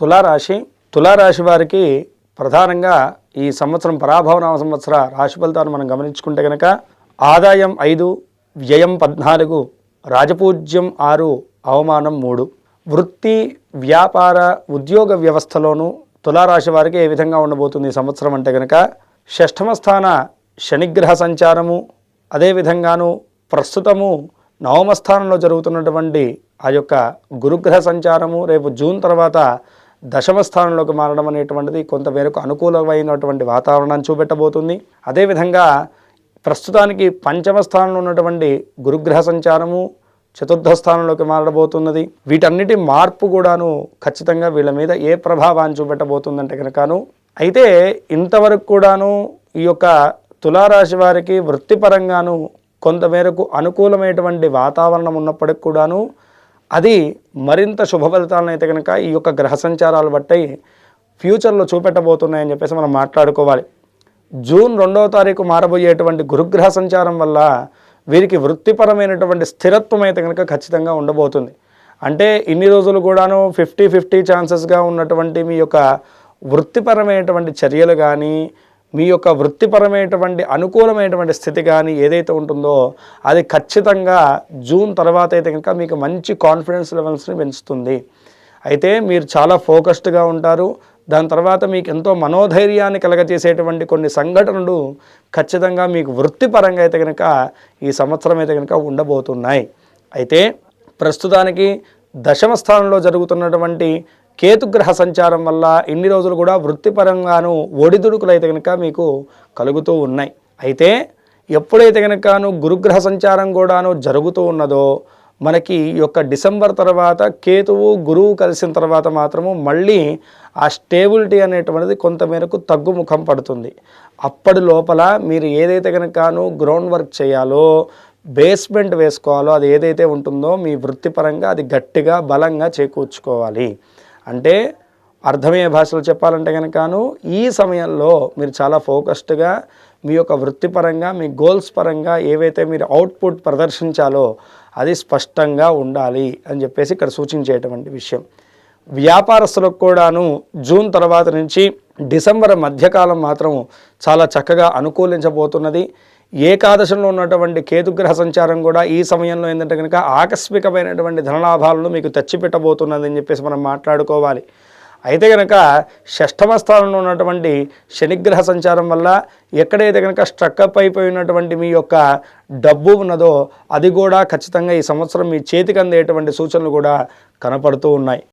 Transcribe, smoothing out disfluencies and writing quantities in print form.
తులారాశి తులారాశి వారికి ప్రధానంగా ఈ సంవత్సరం పరాభవనామ సంవత్సర రాశి ఫలితాలను మనం గమనించుకుంటే కనుక ఆదాయం 5, వ్యయం 14, రాజపూజ్యం 6, అవమానం 3. వృత్తి వ్యాపార ఉద్యోగ వ్యవస్థలోనూ తులారాశి వారికి ఏ విధంగా ఉండబోతుంది ఈ సంవత్సరం అంటే కనుక షష్ఠమ స్థాన శనిగ్రహ సంచారము, అదేవిధంగాను ప్రస్తుతము నవమ స్థానంలో జరుగుతున్నటువంటి ఆ యొక్క గురుగ్రహ సంచారము రేపు జూన్ తర్వాత దశమ స్థానంలోకి మారడం అనేటువంటిది కొంతమేరకు అనుకూలమైనటువంటి వాతావరణాన్ని చూపెట్టబోతుంది. అదేవిధంగా ప్రస్తుతానికి పంచమ స్థానంలో ఉన్నటువంటి గురుగ్రహ సంచారము చతుర్థ స్థానంలోకి మారబోతున్నది. వీటన్నిటి మార్పు కూడాను ఖచ్చితంగా వీళ్ళ మీద ఏ ప్రభావాన్ని చూపెట్టబోతుందంటే కనుకను అయితే ఇంతవరకు కూడాను ఈ యొక్క తులారాశి వారికి వృత్తిపరంగాను కొంతమేరకు అనుకూలమైనటువంటి వాతావరణం ఉన్నప్పటికి కూడాను అది మరింత శుభ ఫలితాలను అయితే కనుక ఈ యొక్క గ్రహ సంచారాలు బట్టి ఫ్యూచర్లో చూపెట్టబోతున్నాయని చెప్పేసి మనం మాట్లాడుకోవాలి. జూన్ 2వ తారీఖు మారబోయేటువంటి గురుగ్రహ సంచారం వల్ల వీరికి వృత్తిపరమైనటువంటి స్థిరత్వం అయితే కనుక ఖచ్చితంగా ఉండబోతుంది. అంటే ఇన్ని రోజులు కూడాను 50-50 ఛాన్సెస్గా ఉన్నటువంటి మీ యొక్క వృత్తిపరమైనటువంటి చర్యలు కానీ మీ యొక్క వృత్తిపరమైనటువంటి అనుకూలమైనటువంటి స్థితి కానీ ఏదైతే ఉంటుందో అది ఖచ్చితంగా జూన్ తర్వాత అయితే కనుక మీకు మంచి కాన్ఫిడెన్స్ లెవెల్స్ని పెంచుతుంది. అయితే మీరు చాలా ఫోకస్డ్గా ఉంటారు. దాని తర్వాత మీకు ఎంతో మనోధైర్యాన్ని కలగజేసేటువంటి కొన్ని సంఘటనలు ఖచ్చితంగా మీకు వృత్తిపరంగా అయితే కనుక ఈ సంవత్సరం అయితే కనుక ఉండబోతున్నాయి. అయితే ప్రస్తుతానికి దశమ స్థానంలో జరుగుతున్నటువంటి కేతుగ్రహ సంచారం వల్ల ఇన్ని రోజులు కూడా వృత్తిపరంగాను ఒడిదుడుకులు అయితే కనుక మీకు కలుగుతూ ఉన్నాయి. అయితే ఎప్పుడైతే కనుకను గురుగ్రహ సంచారం కూడాను జరుగుతూ ఉన్నదో మనకి ఈ యొక్క డిసెంబర్ తర్వాత కేతువు గురువు కలిసిన తర్వాత మాత్రము మళ్ళీ ఆ స్టేబిలిటీ అనేటువంటిది కొంతమేరకు తగ్గుముఖం పడుతుంది. అప్పటి లోపల మీరు ఏదైతే కనుకను గ్రౌండ్ వర్క్ చేయాలో బేస్మెంట్ వేసుకోవాలో అది ఏదైతే ఉంటుందో మీ వృత్తిపరంగా అది గట్టిగా బలంగా చేకూర్చుకోవాలి. అంటే అర్థమయ్యే భాషలో చెప్పాలంటే కనుకను ఈ సమయంలో మీరు చాలా ఫోకస్డ్గా మీ యొక్క వృత్తిపరంగా మీ గోల్స్ పరంగా ఏవైతే మీరు అవుట్పుట్ ప్రదర్శించాలో అది స్పష్టంగా ఉండాలి అని చెప్పేసి ఇక్కడ సూచించేటువంటి విషయం. వ్యాపారస్తులకు కూడాను జూన్ తర్వాత నుంచి డిసెంబర్ మధ్యకాలం మాత్రం చాలా చక్కగా అనుకూలించబోతున్నది. ఏకాదశంలో ఉన్నటువంటి కేతుగ్రహ సంచారం కూడా ఈ సమయంలో ఏంటంటే కనుక ఆకస్మికమైనటువంటి ధనలాభాలను మీకు తెచ్చిపెట్టబోతున్నది అని చెప్పేసి మనం మాట్లాడుకోవాలి. అయితే కనుక షష్ఠమ స్థానంలో ఉన్నటువంటి శనిగ్రహ సంచారం వల్ల ఎక్కడైతే కనుక స్ట్రక్అప్ అయిపోయినటువంటి మీ యొక్క డబ్బు ఉన్నదో అది కూడా ఖచ్చితంగా ఈ సంవత్సరం మీ చేతికి అందేటువంటి సూచనలు కూడా కనపడుతూ ఉన్నాయి.